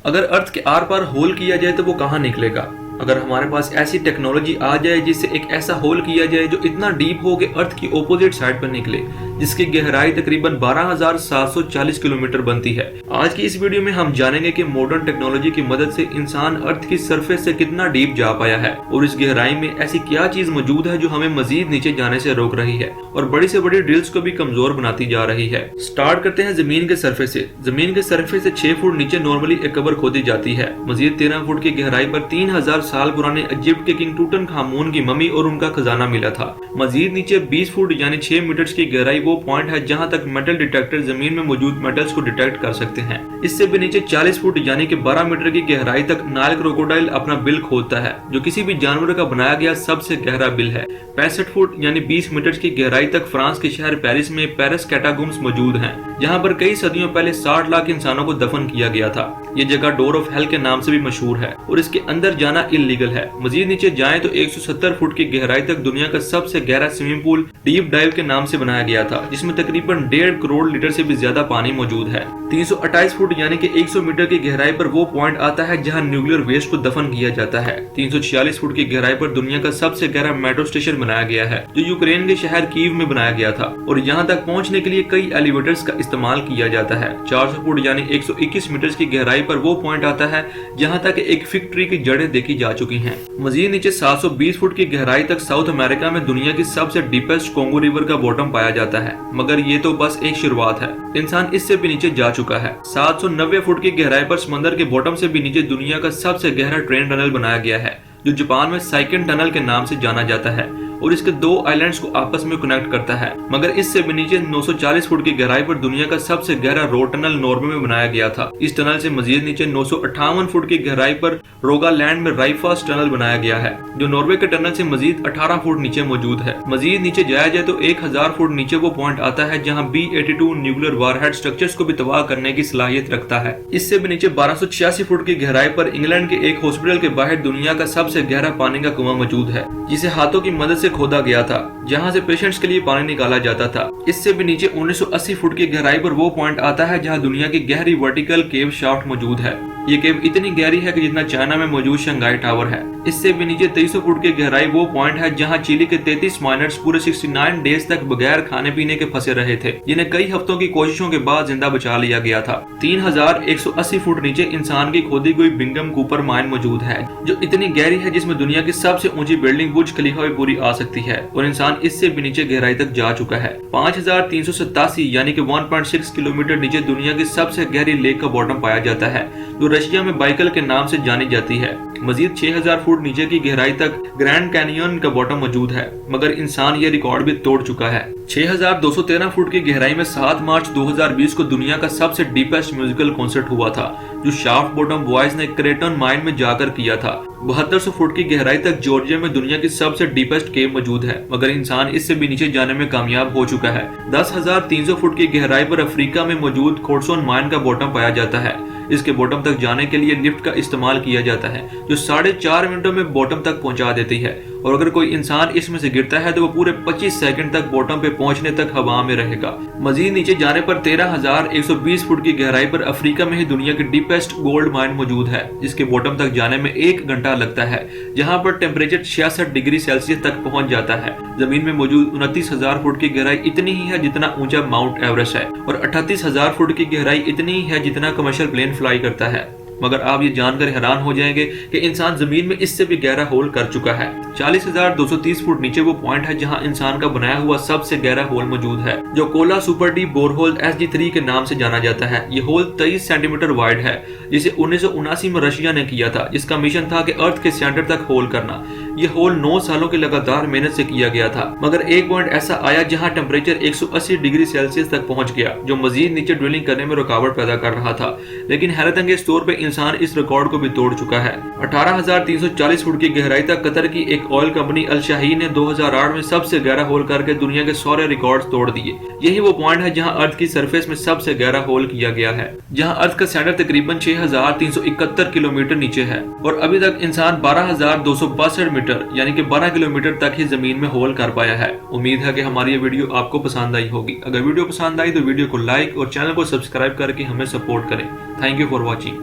अगर अर्थ के are par whole किया जाए तो वो कहाँ निकलेगा? अगर हमारे पास ऐसी टेक्नोलॉजी आ जाए जिससे एक ऐसा होल किया जाए जो इतना डीप हो कि अर्थ की ऑपोजिट साइड पर निकले, जिसकी गहराई तकरीबन 12,740 किलोमीटर बनती है। आज की इस वीडियो में हम जानेंगे कि मॉडर्न टेक्नोलॉजी की मदद से इंसान अर्थ की सरफेस से कितना डीप जा पाया है और इस गहराई में ऐसी क्या चीज मौजूद है जो हमें मजीद नीचे जाने से रोक रही है और बड़ी से बड़ी ड्रिल्स को भी कमजोर बनाती जा रही है। स्टार्ट करते हैं जमीन के सरफेस से। जमीन के सरफेस से 6 फुट नीचे नॉर्मली एक कब्र खोदी जाती है। मजीद 13 फुट की गहराई पर 3000 साल पुराने इजिप्ट के किंग टूटनखामून की मम्मी और उनका खजाना मिला था। मजीद नीचे 20 फुट यानी 6 मीटर की गहराई वो पॉइंट है जहां तक मेटल डिटेक्टर जमीन में मौजूद मेटल्स को डिटेक्ट कर सकते हैं। इससे भी नीचे 40 फुट यानी कि 12 मीटर की गहराई तक नाइल क्रोकोडाइल अपना बिल खोदता है, जो किसी भी जानवर का बनाया गया सबसे गहरा बिल है। 65 फुट यानी 20 मीटर की गहराई तक फ्रांस के शहर पेरिस में पेरिस कैटाकॉम्ब्स मौजूद हैं, जहां पर कई सदियों पहले 60 लाख इंसानों को दफन किया गया था। ये जगह डोर ऑफ हेल के नाम से भी मशहूर है और इसके अंदर जाना इल्लीगल है। मजीद नीचे जाएं तो 170 फुट की गहराई तक दुनिया का सबसे गहरा स्विमिंग पूल डीप डाइव के नाम से बनाया गया था, जिसमें तकरीबन 1.5 करोड़ लीटर से भी ज्यादा पानी मौजूद है। 328 फुट यानी कि 100 मीटर की गहराई पर वो पॉइंट आता है जहां न्यूक्लियर वेस्ट को दफन किया जाता है। 346 फुट की गहराई पर दुनिया का सबसे गहरा मेट्रो स्टेशन बनाया गया है, जो यूक्रेन के शहर कीव में बनाया गया था और यहाँ तक पहुँचने के लिए कई एलिवेटर्स का इस्तेमाल किया जाता है। 400 फुट यानी 121 मीटर की गहराई पर वो पॉइंट आता है जहाँ तक एक फिग ट्री की जड़ें देखी जा चुकी हैं। मजीद नीचे 720 फुट की गहराई तक साउथ अमेरिका में दुनिया की सबसे डीपेस्ट कोंगो रिवर का बॉटम पाया जाता है, मगर ये तो बस एक शुरुआत है। इंसान इससे भी नीचे जा चुका है। 790 फुट की गहराई पर समंदर के बॉटम से भी नीचे दुनिया का सबसे गहरा ट्रेन टनल बनाया गया है, जो जापान में साइकिन टनल के नाम से जाना जाता है और इसके 2 आइलैंड्स को आपस में कनेक्ट करता है। मगर इससे भी नीचे 940 फुट की गहराई पर दुनिया का सबसे गहरा रोड टनल नॉर्वे में बनाया गया था। इस टनल से मजीद नीचे 958 फुट की गहराई पर रोगालैंड में राइफास्ट टनल बनाया गया है, जो नॉर्वे के टनल से मजीद 18 फुट नीचे मौजूद है। मजीद नीचे जाया जाए तो 1000 फुट नीचे वो पॉइंट आता है जहाँ B-82 न्यूक्लियर वारहेड स्ट्रक्चर्स को भी तबाह करने की सलाहियत रखता है। इससे भी नीचे 1286 फुट की गहराई पर इंग्लैंड के एक हॉस्पिटल के बाहर दुनिया का सबसे गहरा पानी का कुआं मौजूद है, जिसे हाथों की मदद से खोदा गया था, जहां से पेशेंट्स के लिए पानी निकाला जाता था। इससे भी नीचे 1980 फुट की गहराई पर वो पॉइंट आता है जहां दुनिया की गहरी वर्टिकल केव शाफ्ट मौजूद है। ये केव इतनी गहरी है कि जितना चाइना में मौजूद शंघाई टावर है। इससे भी नीचे 2300 फुट की गहराई वो पॉइंट है जहां चिली के 33 माइनर्स पूरे 69 डेज तक बगैर खाने पीने के फंसे रहे थे, जिन्हें कई हफ्तों की कोशिशों के बाद जिंदा बचा लिया गया था। 3180 फुट नीचे इंसान की खोदी हुई बिंगम कूपर माइन मौजूद है, जो इतनी गहरी है जिसमें दुनिया की सबसे ऊंची बिल्डिंग बुर्ज खलीफा भी पूरी आ सकती है और इंसान इससे भी नीचे गहराई तक जा चुका है। 5387 यानी कि 1.6 किलोमीटर नीचे दुनिया की सबसे गहरी लेक का बॉटम पाया जाता है, जो रशिया में बाइकल के नाम से जानी जाती है। मजीद 6000 फुट नीचे की गहराई तक ग्रैंड कैनियन का बॉटम मौजूद है, मगर इंसान ये रिकॉर्ड भी तोड़ चुका है। 6213 फुट की गहराई में 7 मार्च 2020 को दुनिया का सबसे डीपेस्ट म्यूजिकल कॉन्सर्ट हुआ था, जो शाफ्ट बॉटम बॉयज ने क्रेटन माइन में जाकर किया था। 7200 फुट की गहराई तक जॉर्जिया में दुनिया की सबसे डीपेस्ट केव मौजूद है, मगर इंसान इससे भी नीचे जाने में कामयाब हो चुका है। 10,300 फुट की गहराई पर अफ्रीका में मौजूद खोर्सोन माइन का बॉटम पाया जाता है। इसके बॉटम तक जाने के लिए लिफ्ट का इस्तेमाल किया जाता है, जो 4.5 मिनटों में बॉटम तक पहुंचा देती है और अगर कोई इंसान इसमें से गिरता है तो वो पूरे 25 सेकंड तक बॉटम पे पहुंचने तक हवा में रहेगा। मजीद नीचे जाने पर 13,120 फुट की गहराई पर अफ्रीका में ही दुनिया की डीपेस्ट गोल्ड माइन मौजूद है, जिसके बॉटम तक जाने में 1 घंटा लगता है, जहां पर टेम्परेचर 66 डिग्री सेल्सियस तक पहुंच जाता है। जमीन में मौजूद 29,000 फुट की गहराई इतनी ही है जितना ऊंचा माउंट एवरेस्ट है और 38,000 फुट की गहराई इतनी ही है जितना कमर्शियल प्लेन फ्लाई करता है। मगर आप ये जानकर हैरान हो जाएंगे कि इंसान जमीन में इससे भी गहरा होल कर चुका है। 40,230 फुट नीचे वो पॉइंट है जहां इंसान का बनाया हुआ सबसे गहरा होल मौजूद है, जो Kola super deep borehole SG3 के नाम से जाना जाता है। ये होल 23 सेंटीमीटर वाइड है, जिसे 1979 में रशिया ने किया था, जिसका मिशन था कि अर्थ के सेंटर तक होल करना। ये होल 9 सालों की लगातार मेहनत से किया गया था, मगर एक पॉइंट ऐसा आया जहां टेम्परेचर 180 डिग्री सेल्सियस तक पहुंच गया, जो मजीद नीचे ड्रिलिंग करने में रुकावट पैदा कर रहा था। लेकिन हैरत अंगेज तौर पर इंसान इस रिकॉर्ड को भी तोड़ चुका है। 18,340 फुट की गहराई तक कतर की एक ऑयल कंपनी अल शाहीन ने 2008 में सबसे गहरा होल करके दुनिया के सारे रिकॉर्ड्स तोड़ दिए। यही वो पॉइंट है जहां अर्थ की सरफेस में सबसे गहरा होल किया गया है, जहां अर्थ का सेंटर तकरीबन 6,371 किलोमीटर नीचे है और अभी तक इंसान 12,262 मीटर यानी कि 12 किलोमीटर तक ही जमीन में होल कर पाया है। उम्मीद है कि हमारी ये वीडियो आपको पसंद आई होगी। अगर वीडियो पसंद आई तो वीडियो को लाइक और चैनल को सब्सक्राइब करके हमें सपोर्ट करें। Thank you for watching.